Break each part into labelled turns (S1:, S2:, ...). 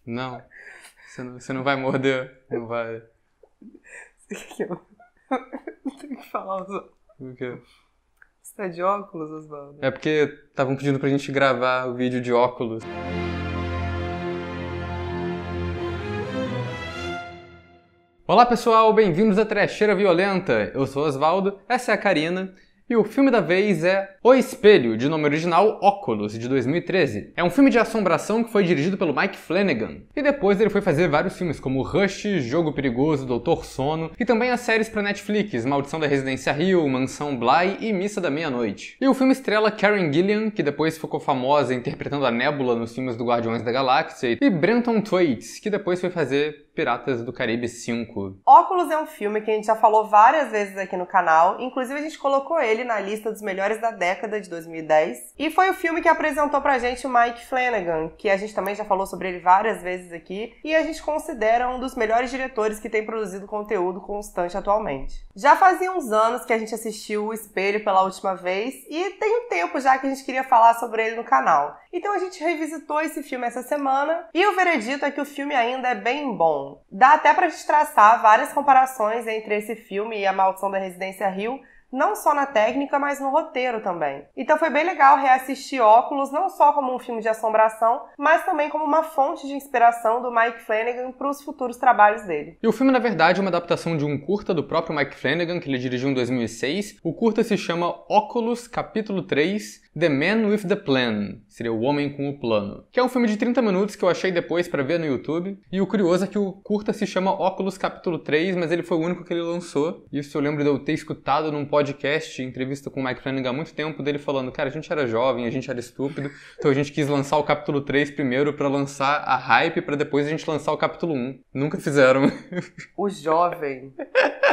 S1: Não. Você não vai morder. Não vai.
S2: Eu tenho que falar, Osvaldo.
S1: O quê?
S2: Você tá de óculos, Osvaldo?
S1: É porque estavam pedindo pra gente gravar o vídeo de óculos. Olá pessoal, bem-vindos à Trecheira Violenta. Eu sou Osvaldo, essa é a Karina. E o filme da vez é O Espelho, de nome original Óculos, de 2013. É um filme de assombração que foi dirigido pelo Mike Flanagan. E depois ele foi fazer vários filmes como Rush, Jogo Perigoso, Doutor Sono e também as séries pra Netflix, Maldição da Residência Hill, Mansão Bly e Missa da Meia-Noite. E o filme estrela Karen Gillan, que depois ficou famosa interpretando a Nebula nos filmes do Guardiões da Galáxia, e Brenton Thwaites, que depois foi fazer Piratas do Caribe 5.
S2: Óculos é um filme que a gente já falou várias vezes aqui no canal, inclusive a gente colocou ele na lista dos melhores da década de 2010. E foi o filme que apresentou pra gente o Mike Flanagan, que a gente também já falou sobre ele várias vezes aqui, e a gente considera um dos melhores diretores que tem produzido conteúdo constante atualmente. Já fazia uns anos que a gente assistiu O Espelho pela última vez, e tem um tempo já que a gente queria falar sobre ele no canal. Então a gente revisitou esse filme essa semana, e o veredito é que o filme ainda é bem bom. Dá até pra gente traçar várias comparações entre esse filme e A Maldição da Residência Hill, não só na técnica, mas no roteiro também. Então foi bem legal reassistir Óculos, não só como um filme de assombração, mas também como uma fonte de inspiração do Mike Flanagan para os futuros trabalhos dele.
S1: E o filme, na verdade, é uma adaptação de um curta do próprio Mike Flanagan, que ele dirigiu em 2006. O curta se chama Óculos, capítulo 3, The Man with the Plan, seria O Homem com o Plano, que é um filme de 30 minutos que eu achei depois pra ver no YouTube. E o curioso é que o curta se chama Óculos capítulo 3, mas ele foi o único que ele lançou. Isso eu lembro de eu ter escutado num podcast, entrevista com o Mike Flanagan há muito tempo, dele falando, cara, a gente era jovem, a gente era estúpido, então a gente quis lançar o capítulo 3 primeiro pra lançar a hype, pra depois a gente lançar o capítulo 1. Nunca fizeram.
S2: O jovem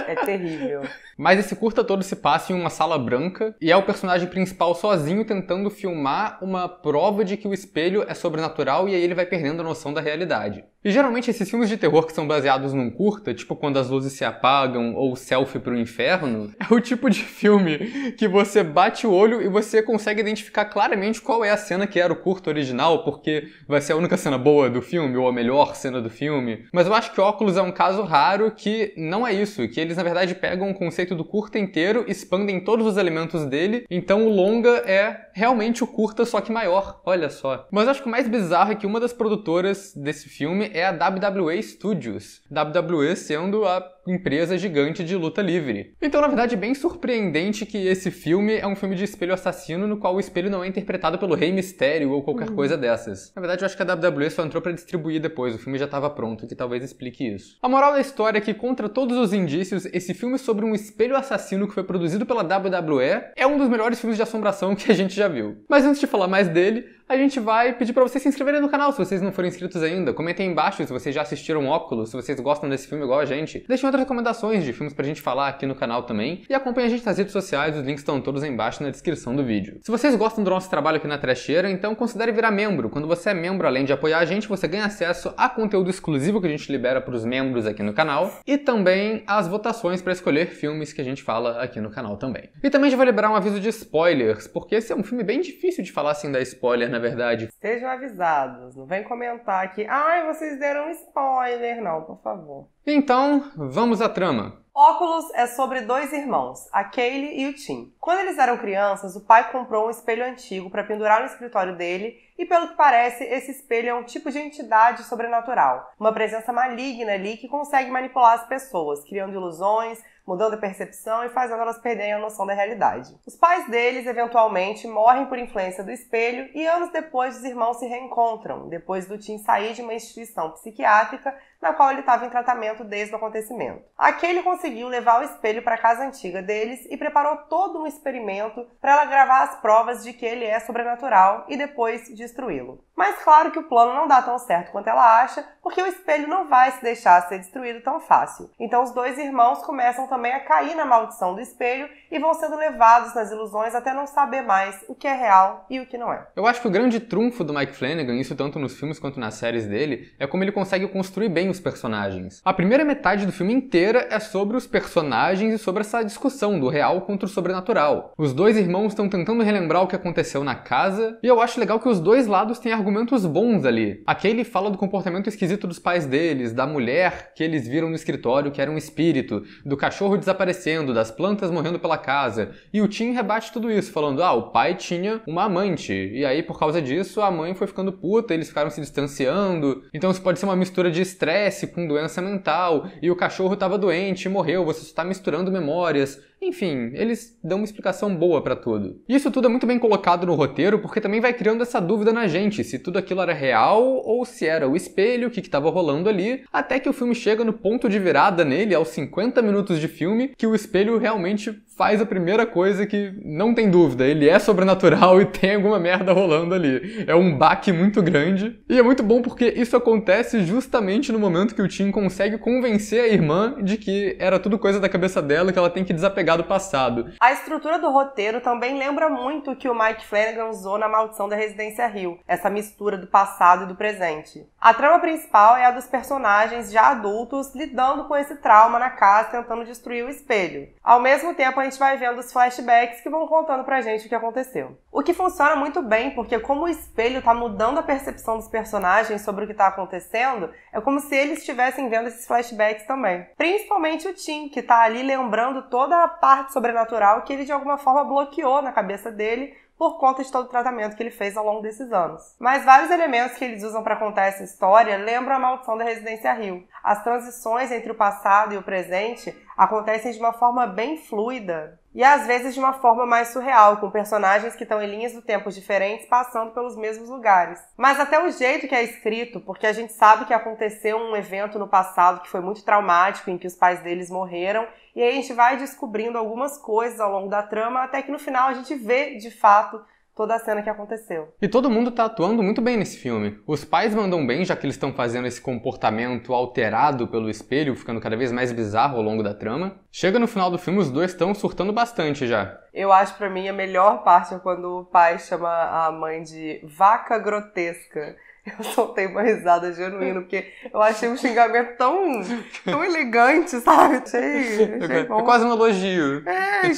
S2: é terrível.
S1: Mas esse curta todo se passa em uma sala branca e é o personagem principal sozinho tentando filmar uma prova de que o espelho é sobrenatural e aí ele vai perdendo a noção da realidade. E geralmente esses filmes de terror que são baseados num curta, tipo Quando as Luzes se Apagam ou Selfie pro Inferno, é o tipo de filme que você bate o olho e você consegue identificar claramente qual é a cena que era o curta original, porque vai ser a única cena boa do filme ou a melhor cena do filme. Mas eu acho que Óculos é um caso raro que não é isso, que eles na verdade pegam o conceito do curta inteiro, expandem todos os elementos dele, então o longa é realmente o curta, só que maior, olha só. Mas eu acho que o mais bizarro é que uma das produtoras desse filme é a WWE Studios, WWE sendo a empresa gigante de luta livre. Então, na verdade, é bem surpreendente que esse filme é um filme de espelho assassino, no qual o espelho não é interpretado pelo Rei Mistério ou qualquer coisa dessas. Na verdade, eu acho que a WWE só entrou pra distribuir depois, o filme já estava pronto, que talvez explique isso. A moral da história é que, contra todos os indícios, esse filme sobre um espelho assassino que foi produzido pela WWE é um dos melhores filmes de assombração que a gente já viu. Mas antes de falar mais dele, a gente vai pedir pra vocês se inscreverem no canal se vocês não forem inscritos ainda. Comentem aí embaixo se vocês já assistiram Óculos, se vocês gostam desse filme igual a gente. Deixem outras recomendações de filmes pra gente falar aqui no canal também. E acompanhem a gente nas redes sociais, os links estão todos aí embaixo na descrição do vídeo. Se vocês gostam do nosso trabalho aqui na Trecheira, então considere virar membro. Quando você é membro, além de apoiar a gente, você ganha acesso a conteúdo exclusivo que a gente libera pros membros aqui no canal. E também as votações pra escolher filmes que a gente fala aqui no canal também. E também já vou liberar um aviso de spoilers, porque esse é um filme bem difícil de falar assim da spoiler, na verdade.
S2: Sejam avisados, não vem comentar aqui, ai, vocês deram spoiler, não, por favor.
S1: Então, vamos à trama.
S2: Óculos é sobre dois irmãos, a Kaylee e o Tim. Quando eles eram crianças, o pai comprou um espelho antigo para pendurar no escritório dele e, pelo que parece, esse espelho é um tipo de entidade sobrenatural, uma presença maligna ali que consegue manipular as pessoas, criando ilusões, mudando a percepção e fazendo elas perderem a noção da realidade. Os pais deles, eventualmente, morrem por influência do espelho e anos depois os irmãos se reencontram, depois do Tim sair de uma instituição psiquiátrica na qual ele estava em tratamento desde o acontecimento. Aquele conseguiu levar o espelho para a casa antiga deles e preparou todo um experimento para ela gravar as provas de que ele é sobrenatural e depois destruí-lo. Mas claro que o plano não dá tão certo quanto ela acha, porque o espelho não vai se deixar ser destruído tão fácil. Então os dois irmãos começam também a cair na maldição do espelho e vão sendo levados nas ilusões até não saber mais o que é real e o que não é.
S1: Eu acho que o grande trunfo do Mike Flanagan, isso tanto nos filmes quanto nas séries dele, é como ele consegue construir bem bem os personagens. A primeira metade do filme inteira é sobre os personagens e sobre essa discussão do real contra o sobrenatural. Os dois irmãos estão tentando relembrar o que aconteceu na casa, e eu acho legal que os dois lados têm argumentos bons ali. A Kaylee fala do comportamento esquisito dos pais deles, da mulher que eles viram no escritório que era um espírito, do cachorro desaparecendo, das plantas morrendo pela casa, e o Tim rebate tudo isso, falando, o pai tinha uma amante, e aí por causa disso a mãe foi ficando puta, eles ficaram se distanciando, então isso pode ser uma mistura de estresse com doença mental, e o cachorro estava doente e morreu, você só está misturando memórias. Enfim, eles dão uma explicação boa pra tudo. Isso tudo é muito bem colocado no roteiro porque também vai criando essa dúvida na gente se tudo aquilo era real ou se era o espelho, o que estava rolando ali, até que o filme chega no ponto de virada nele, aos 50 minutos de filme, que o espelho realmente faz a primeira coisa que não tem dúvida, ele é sobrenatural e tem alguma merda rolando ali. É um baque muito grande. E é muito bom porque isso acontece justamente no momento que o Tim consegue convencer a irmã de que era tudo coisa da cabeça dela, que ela tem que desapegar do passado.
S2: A estrutura do roteiro também lembra muito o que o Mike Flanagan usou na Maldição da Residência Hill, essa mistura do passado e do presente. A trama principal é a dos personagens já adultos lidando com esse trauma na casa, tentando destruir o espelho. Ao mesmo tempo, a gente vai vendo os flashbacks que vão contando pra gente o que aconteceu. O que funciona muito bem, porque como o espelho tá mudando a percepção dos personagens sobre o que tá acontecendo, é como se eles estivessem vendo esses flashbacks também. Principalmente o Tim, que tá ali lembrando toda a parte sobrenatural que ele de alguma forma bloqueou na cabeça dele por conta de todo o tratamento que ele fez ao longo desses anos. Mas vários elementos que eles usam para contar essa história lembram a Maldição da Residência Hill. As transições entre o passado e o presente acontecem de uma forma bem fluida e às vezes de uma forma mais surreal, com personagens que estão em linhas do tempo diferentes passando pelos mesmos lugares. Mas até o jeito que é escrito, porque a gente sabe que aconteceu um evento no passado que foi muito traumático, em que os pais deles morreram, e aí a gente vai descobrindo algumas coisas ao longo da trama, até que no final a gente vê, de fato, toda a cena que aconteceu.
S1: E todo mundo tá atuando muito bem nesse filme. Os pais mandam bem, já que eles estão fazendo esse comportamento alterado pelo espelho, ficando cada vez mais bizarro ao longo da trama. Chega no final do filme, os dois estão surtando bastante já.
S2: Eu acho, pra mim, a melhor parte é quando o pai chama a mãe de vaca grotesca. Eu soltei uma risada genuína, porque eu achei um xingamento tão elegante, sabe? Achei bom.
S1: É quase um elogio.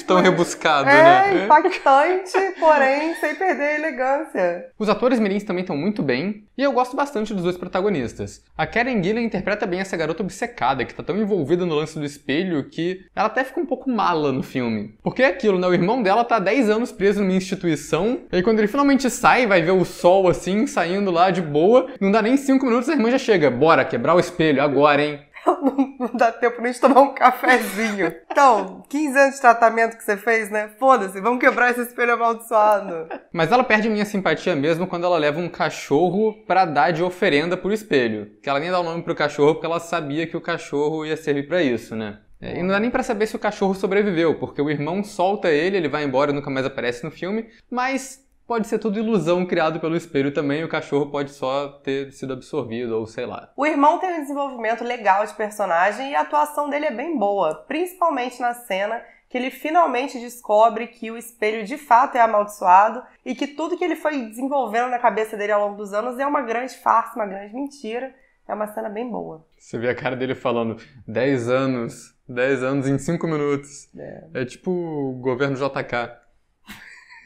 S1: Tão rebuscado, né?
S2: É impactante, porém sem perder a elegância.
S1: Os atores mirins também estão muito bem, e eu gosto bastante dos dois protagonistas. A Karen Gillan interpreta bem essa garota obcecada, que tá tão envolvida no lance do espelho que ela até fica um pouco mala no filme. Porque é aquilo, né? O irmão dela tá há 10 anos preso numa instituição, e aí quando ele finalmente sai, vai ver o sol assim, saindo lá de boa, não dá nem 5 minutos, a irmã já chega. Bora, quebrar o espelho, agora, hein?
S2: Não dá tempo nem de tomar um cafezinho. Então, 15 anos de tratamento que você fez, né? Foda-se, vamos quebrar esse espelho amaldiçoado.
S1: Mas ela perde minha simpatia mesmo quando ela leva um cachorro pra dar de oferenda pro espelho. Que ela nem dá o nome pro cachorro porque ela sabia que o cachorro ia servir pra isso, né? E não dá nem pra saber se o cachorro sobreviveu, porque o irmão solta ele vai embora e nunca mais aparece no filme, mas pode ser tudo ilusão criado pelo espelho também, o cachorro pode só ter sido absorvido, ou sei lá.
S2: O irmão tem um desenvolvimento legal de personagem e a atuação dele é bem boa, principalmente na cena que ele finalmente descobre que o espelho de fato é amaldiçoado e que tudo que ele foi desenvolvendo na cabeça dele ao longo dos anos é uma grande farsa, uma grande mentira. É uma cena bem boa.
S1: Você vê a cara dele falando 10 anos em 5 minutos. É tipo o governo JK.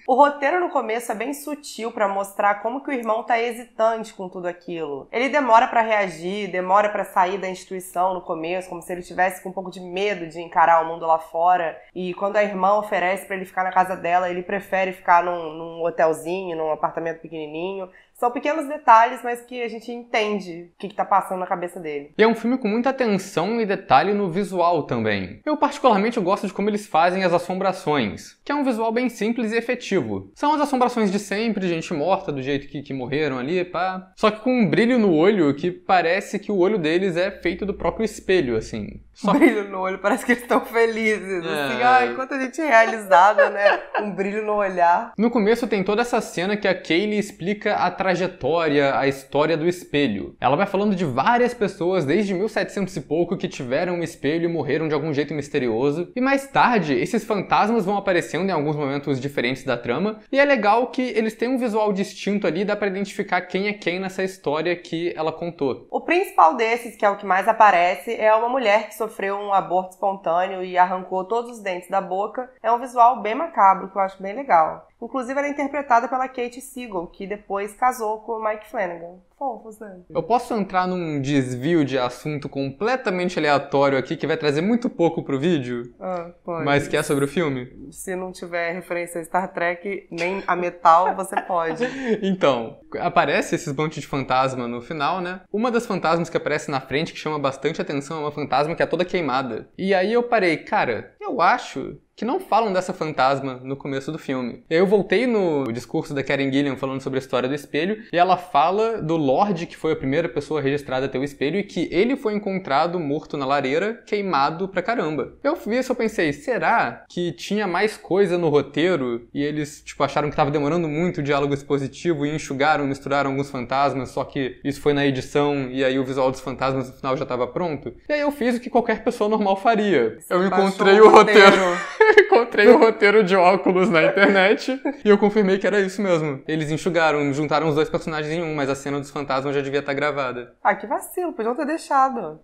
S2: O roteiro no começo é bem sutil pra mostrar como que o irmão tá hesitante com tudo aquilo. Ele demora pra reagir, demora pra sair da instituição no começo, como se ele tivesse com um pouco de medo de encarar o mundo lá fora. E quando a irmã oferece pra ele ficar na casa dela, ele prefere ficar num hotelzinho, num apartamento pequenininho. São pequenos detalhes, mas que a gente entende o que tá passando na cabeça dele.
S1: E é um filme com muita atenção e detalhe no visual também. Eu particularmente gosto de como eles fazem as assombrações, que é um visual bem simples e efetivo. São as assombrações de sempre, gente morta do jeito que morreram ali, pá. Só que com um brilho no olho que parece que o olho deles é feito do próprio espelho, assim.
S2: Brilho no olho, parece que eles estão felizes. Assim, ai, quanta gente realizada, né? Um brilho no olhar.
S1: No começo tem toda essa cena que a Kaylee explica a trajetória, a história do espelho. Ela vai falando de várias pessoas desde 1700 e pouco que tiveram um espelho e morreram de algum jeito misterioso. E mais tarde, esses fantasmas vão aparecendo em alguns momentos diferentes da trama. E é legal que eles têm um visual distinto ali, dá pra identificar quem é quem nessa história que ela contou.
S2: O principal desses, que é o que mais aparece, é uma mulher que sofreu um aborto espontâneo e arrancou todos os dentes da boca. É um visual bem macabro, que eu acho bem legal. Inclusive, ela é interpretada pela Kate Siegel, que depois casou com o Mike Flanagan. Fofos, né?
S1: Eu posso entrar num desvio de assunto completamente aleatório aqui, que vai trazer muito pouco pro vídeo?
S2: Pode.
S1: Mas que é sobre o filme?
S2: Se não tiver referência a Star Trek, nem a metal, você pode.
S1: Então, aparece esses monte de fantasma no final, né? Uma das fantasmas que aparece na frente, que chama bastante atenção, é uma fantasma que é toda queimada. E aí eu parei, cara, eu acho que não falam dessa fantasma no começo do filme. E aí eu voltei no discurso da Karen Gillan falando sobre a história do espelho, e ela fala do Lorde, que foi a primeira pessoa registrada a ter o espelho, e que ele foi encontrado morto na lareira, queimado pra caramba. Eu vi isso e pensei, será que tinha mais coisa no roteiro, e eles, acharam que tava demorando muito o diálogo expositivo, e enxugaram, misturaram alguns fantasmas, só que isso foi na edição, e aí o visual dos fantasmas no final já tava pronto? E aí eu fiz o que qualquer pessoa normal faria. Eu encontrei o roteiro. Encontrei o roteiro de óculos na internet e eu confirmei que era isso mesmo. Eles enxugaram, juntaram os dois personagens em um, mas a cena dos fantasmas já devia estar gravada.
S2: Que vacilo, podiam ter deixado.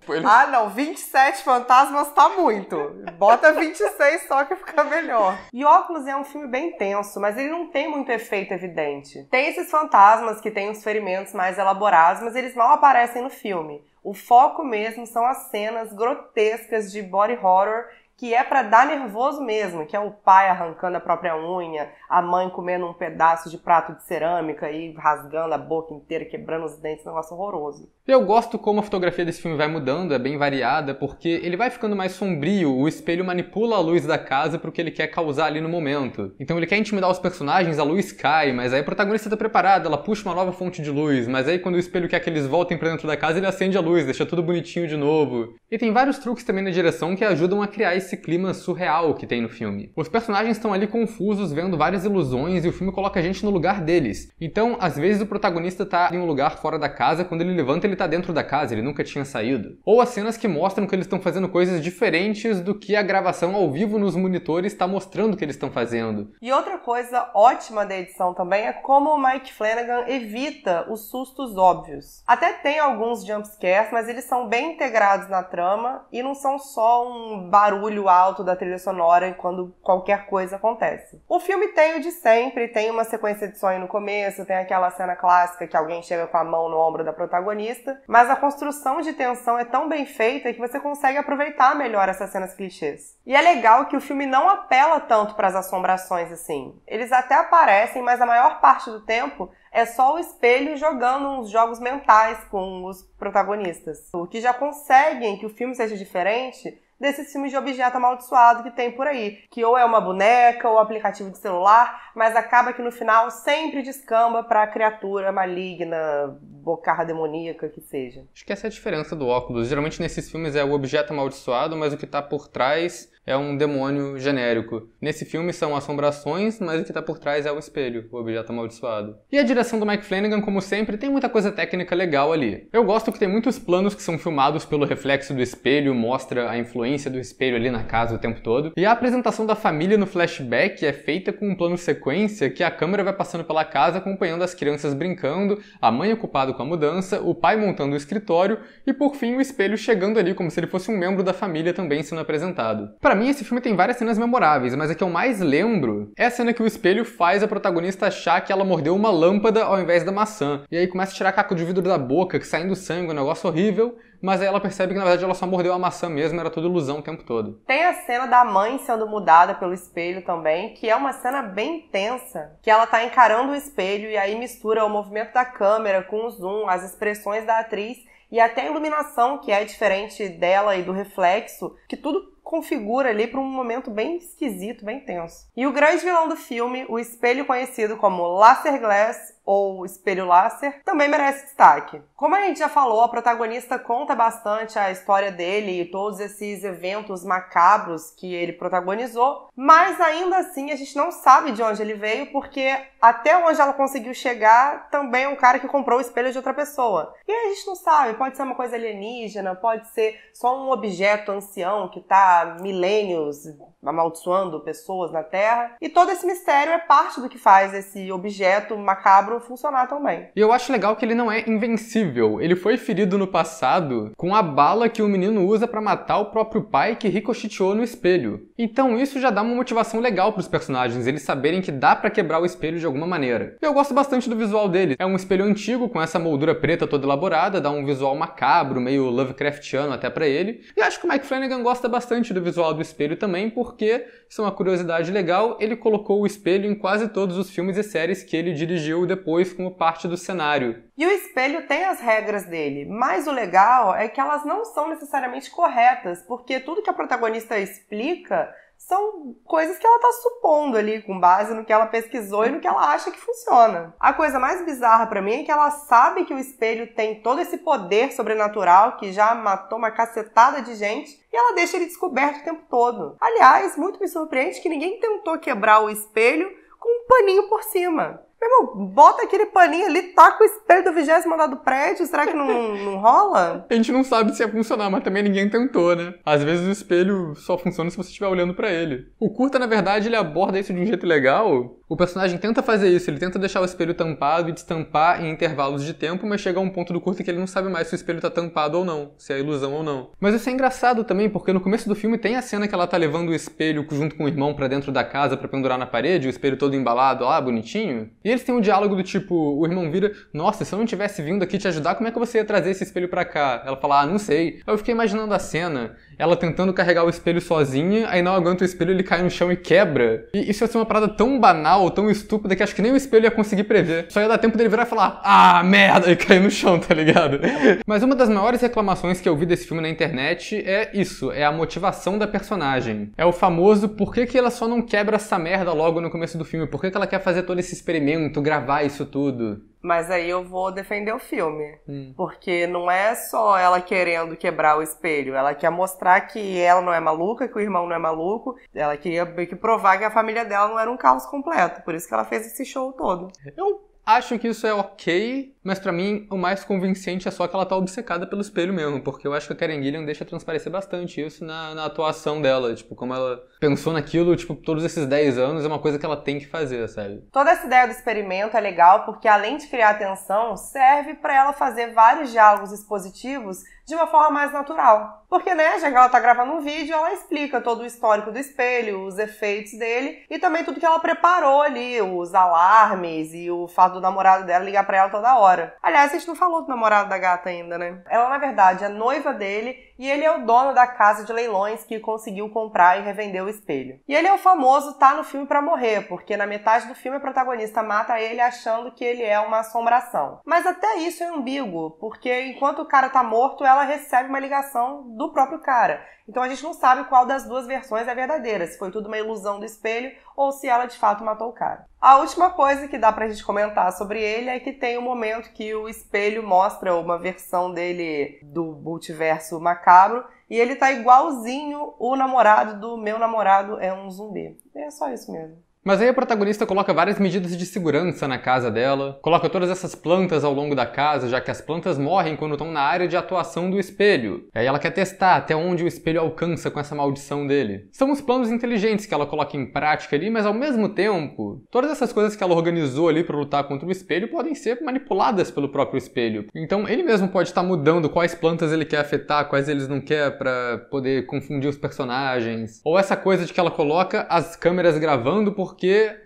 S2: Não, 27 fantasmas tá muito. Bota 26 só que fica melhor. E Óculos é um filme bem tenso, mas ele não tem muito efeito evidente. Tem esses fantasmas que têm os ferimentos mais elaborados, mas eles mal aparecem no filme. O foco mesmo são as cenas grotescas de body horror, que é pra dar nervoso mesmo, que é o pai arrancando a própria unha, a mãe comendo um pedaço de prato de cerâmica e rasgando a boca inteira, quebrando os dentes, um negócio horroroso.
S1: Eu gosto como a fotografia desse filme vai mudando, é bem variada, porque ele vai ficando mais sombrio, o espelho manipula a luz da casa pro que ele quer causar ali no momento. Então ele quer intimidar os personagens, a luz cai, mas aí a protagonista tá preparada, ela puxa uma nova fonte de luz, mas aí quando o espelho quer que eles voltem pra dentro da casa, ele acende a luz, deixa tudo bonitinho de novo. E tem vários truques também na direção que ajudam a criar esse clima surreal que tem no filme. Os personagens estão ali confusos, vendo várias ilusões, e o filme coloca a gente no lugar deles. Então, às vezes o protagonista tá em um lugar fora da casa, quando ele levanta ele tá dentro da casa, ele nunca tinha saído. Ou as cenas que mostram que eles estão fazendo coisas diferentes do que a gravação ao vivo nos monitores está mostrando que eles estão fazendo.
S2: E outra coisa ótima da edição também é como o Mike Flanagan evita os sustos óbvios. Até tem alguns jumpscares, mas eles são bem integrados na trama e não são só um barulho alto da trilha sonora quando qualquer coisa acontece. O filme tem o de sempre, tem uma sequência de sonho no começo, tem aquela cena clássica que alguém chega com a mão no ombro da protagonista, mas a construção de tensão é tão bem feita que você consegue aproveitar melhor essas cenas clichês. E é legal que o filme não apela tanto para as assombrações assim. Eles até aparecem, mas a maior parte do tempo é só o espelho jogando uns jogos mentais com os protagonistas. O que já conseguem que o filme seja diferente desses filmes de objeto amaldiçoado que tem por aí, que ou é uma boneca ou aplicativo de celular, mas acaba que no final sempre descamba pra criatura maligna, bocarra demoníaca, que seja.
S1: Acho que essa é a diferença do Óculos. Geralmente nesses filmes é o objeto amaldiçoado, mas o que tá por trás é um demônio genérico. Nesse filme são assombrações, mas o que tá por trás é o espelho, o objeto amaldiçoado. E a direção do Mike Flanagan, como sempre, tem muita coisa técnica legal ali. Eu gosto que tem muitos planos que são filmados pelo reflexo do espelho, mostra a influência do espelho ali na casa o tempo todo. E a apresentação da família no flashback é feita com um plano sequência que a câmera vai passando pela casa acompanhando as crianças brincando, a mãe ocupada com a mudança, o pai montando o escritório e por fim o espelho chegando ali como se ele fosse um membro da família também sendo apresentado. Pra mim esse filme tem várias cenas memoráveis, mas a que eu mais lembro é a cena que o espelho faz a protagonista achar que ela mordeu uma lâmpada ao invés da maçã. E aí começa a tirar caco de vidro da boca, que saindo sangue, um negócio horrível. Mas aí ela percebe que na verdade ela só mordeu a maçã mesmo, era tudo ilusão o tempo todo.
S2: Tem a cena da mãe sendo mudada pelo espelho também, que é uma cena bem tensa, que ela tá encarando o espelho e aí mistura o movimento da câmera com o zoom, as expressões da atriz e até a iluminação, que é diferente dela e do reflexo, que tudo configura ali para um momento bem esquisito, bem tenso. E o grande vilão do filme, o espelho conhecido como Laser Glass, ou espelho láser, também merece destaque. Como a gente já falou, a protagonista conta bastante a história dele e todos esses eventos macabros que ele protagonizou, mas ainda assim a gente não sabe de onde ele veio, porque até onde ela conseguiu chegar também é um cara que comprou o espelho de outra pessoa. E a gente não sabe, pode ser uma coisa alienígena, pode ser só um objeto ancião que está há milênios amaldiçoando pessoas na Terra. E todo esse mistério é parte do que faz esse objeto macabro funcionar também.
S1: E eu acho legal que ele não é invencível. Ele foi ferido no passado com a bala que o menino usa pra matar o próprio pai que ricocheteou no espelho. Então isso já dá uma motivação legal pros personagens, eles saberem que dá pra quebrar o espelho de alguma maneira. Eu gosto bastante do visual dele. É um espelho antigo com essa moldura preta toda elaborada, dá um visual macabro, meio Lovecraftiano até pra ele. E acho que o Mike Flanagan gosta bastante do visual do espelho também, porque, isso é uma curiosidade legal, ele colocou o espelho em quase todos os filmes e séries que ele dirigiu depois como parte do cenário.
S2: E o espelho tem as regras dele, mas o legal é que elas não são necessariamente corretas, porque tudo que a protagonista explica são coisas que ela tá supondo ali, com base no que ela pesquisou e no que ela acha que funciona. A coisa mais bizarra pra mim é que ela sabe que o espelho tem todo esse poder sobrenatural que já matou uma cacetada de gente e ela deixa ele descoberto o tempo todo. Aliás, muito me surpreende que ninguém tentou quebrar o espelho com um paninho por cima. Meu irmão, bota aquele paninho ali, taca o espelho do 20º andar do prédio, será que não rola?
S1: A gente não sabe se ia funcionar, mas também ninguém tentou, né? Às vezes o espelho só funciona se você estiver olhando pra ele. O curta, na verdade, ele aborda isso de um jeito legal. O personagem tenta fazer isso, ele tenta deixar o espelho tampado e destampar em intervalos de tempo, mas chega a um ponto do curta que ele não sabe mais se o espelho tá tampado ou não, se é ilusão ou não. Mas isso é engraçado também, porque no começo do filme tem a cena que ela tá levando o espelho junto com o irmão pra dentro da casa pra pendurar na parede, o espelho todo embalado lá, bonitinho. E eles têm um diálogo do tipo, o irmão vira, nossa, se eu não tivesse vindo aqui te ajudar, como é que você ia trazer esse espelho pra cá? Ela fala, não sei. Aí eu fiquei imaginando a cena, ela tentando carregar o espelho sozinha, aí não aguenta o espelho, ele cai no chão e quebra. E isso ia ser uma parada tão banal, tão estúpida, que acho que nem o espelho ia conseguir prever. Só ia dar tempo dele virar e falar, ah, merda, e cair no chão, tá ligado? Mas uma das maiores reclamações que eu vi desse filme na internet é isso, é a motivação da personagem. É o famoso, por que ela só não quebra essa merda logo no começo do filme? Por que ela quer fazer todo esse experimento, gravar isso tudo?
S2: Mas aí eu vou defender o filme. Porque não é só ela querendo quebrar o espelho. Ela quer mostrar que ela não é maluca, que o irmão não é maluco. Ela queria provar que a família dela não era um caos completo. Por isso que ela fez esse show todo.
S1: Eu acho que isso é ok, mas pra mim o mais convincente é só que ela tá obcecada pelo espelho mesmo, porque eu acho que a Karen Gillan deixa transparecer bastante isso na atuação dela, tipo, como ela pensou naquilo, tipo, todos esses 10 anos é uma coisa que ela tem que fazer, sabe?
S2: Toda essa ideia do experimento é legal porque, além de criar atenção, serve pra ela fazer vários diálogos expositivos de uma forma mais natural. Porque, né, já que ela tá gravando um vídeo, ela explica todo o histórico do espelho, os efeitos dele e também tudo que ela preparou ali, os alarmes e o fato do namorado dela ligar pra ela toda hora. Aliás, a gente não falou do namorado da gata ainda, né? Ela, na verdade, é noiva dele e ele é o dono da casa de leilões que conseguiu comprar e revender o espelho. E ele é o famoso tá no filme pra morrer, porque na metade do filme a protagonista mata ele achando que ele é uma assombração. Mas até isso é ambíguo, porque enquanto o cara tá morto, ela recebe uma ligação do próprio cara. Então a gente não sabe qual das duas versões é verdadeira, se foi tudo uma ilusão do espelho ou se ela de fato matou o cara. A última coisa que dá pra gente comentar sobre ele é que tem um momento que o espelho mostra uma versão dele do multiverso macabro e ele tá igualzinho o namorado do Meu Namorado é um Zumbi. É só isso mesmo.
S1: Mas aí a protagonista coloca várias medidas de segurança na casa dela, coloca todas essas plantas ao longo da casa, já que as plantas morrem quando estão na área de atuação do espelho. Aí ela quer testar até onde o espelho alcança com essa maldição dele. São os planos inteligentes que ela coloca em prática ali, mas ao mesmo tempo, todas essas coisas que ela organizou ali para lutar contra o espelho podem ser manipuladas pelo próprio espelho. Então ele mesmo pode estar mudando quais plantas ele quer afetar, quais eles não quer para poder confundir os personagens. Ou essa coisa de que ela coloca as câmeras gravando porque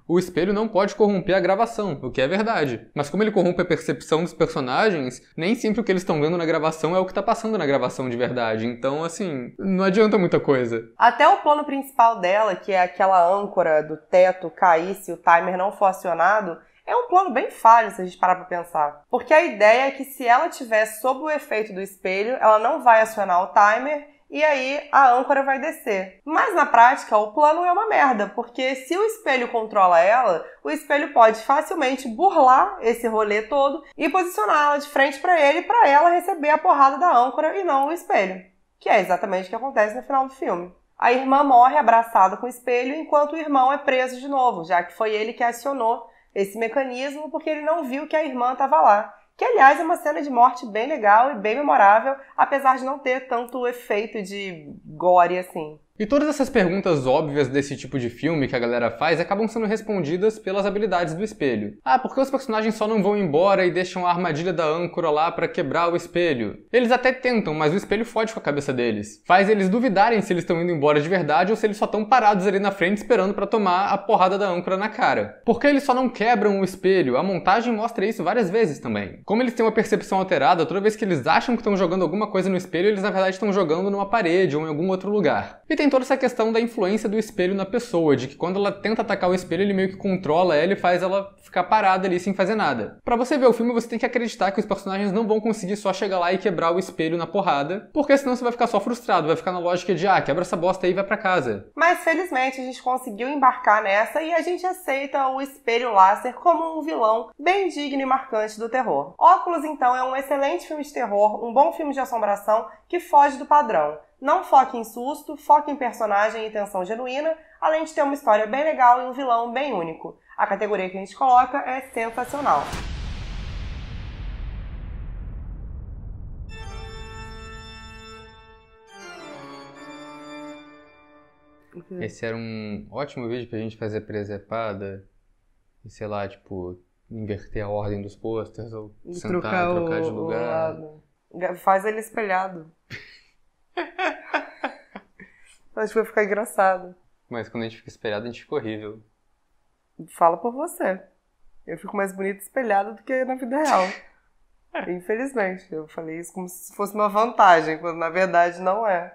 S1: o espelho não pode corromper a gravação, o que é verdade. Mas como ele corrompe a percepção dos personagens, nem sempre o que eles estão vendo na gravação é o que está passando na gravação de verdade. Então, assim, não adianta muita coisa.
S2: Até o plano principal dela, que é aquela âncora do teto cair se o timer não for acionado, é um plano bem falho se a gente parar pra pensar. Porque a ideia é que se ela estiver sob o efeito do espelho, ela não vai acionar o timer e aí a âncora vai descer. Mas na prática o plano é uma merda, porque se o espelho controla ela, o espelho pode facilmente burlar esse rolê todo e posicioná-la de frente para ele para ela receber a porrada da âncora e não o espelho. Que é exatamente o que acontece no final do filme. A irmã morre abraçada com o espelho enquanto o irmão é preso de novo, já que foi ele que acionou esse mecanismo porque ele não viu que a irmã estava lá. Que, aliás, é uma cena de morte bem legal e bem memorável, apesar de não ter tanto efeito de gore assim.
S1: E todas essas perguntas óbvias desse tipo de filme que a galera faz acabam sendo respondidas pelas habilidades do espelho. Ah, por que os personagens só não vão embora e deixam a armadilha da âncora lá pra quebrar o espelho? Eles até tentam, mas o espelho fode com a cabeça deles. Faz eles duvidarem se eles estão indo embora de verdade ou se eles só estão parados ali na frente esperando pra tomar a porrada da âncora na cara. Por que eles só não quebram o espelho? A montagem mostra isso várias vezes também. Como eles têm uma percepção alterada, toda vez que eles acham que estão jogando alguma coisa no espelho, eles na verdade estão jogando numa parede ou em algum outro lugar. E tem toda essa questão da influência do espelho na pessoa, de que quando ela tenta atacar o espelho, ele meio que controla ela e faz ela ficar parada ali sem fazer nada. Pra você ver o filme, você tem que acreditar que os personagens não vão conseguir só chegar lá e quebrar o espelho na porrada, porque senão você vai ficar só frustrado, vai ficar na lógica de, quebra essa bosta aí e vai pra casa.
S2: Mas felizmente a gente conseguiu embarcar nessa e a gente aceita o espelho láser como um vilão bem digno e marcante do terror. Óculos, então, é um excelente filme de terror, um bom filme de assombração que foge do padrão. Não foca em susto, foca em personagem e tensão genuína, além de ter uma história bem legal e um vilão bem único. A categoria que a gente coloca é sensacional.
S1: Esse era um ótimo vídeo pra gente fazer presepada e, sei lá, tipo, inverter a ordem dos posters ou sentar e trocar de lugar.
S2: Faz ele espelhado. Acho que vai ficar engraçado.
S1: Mas quando a gente fica espelhado, a gente fica horrível.
S2: Fala por você. Eu fico mais bonita espelhada do que na vida real. Infelizmente. Eu falei isso como se fosse uma vantagem, quando na verdade não é.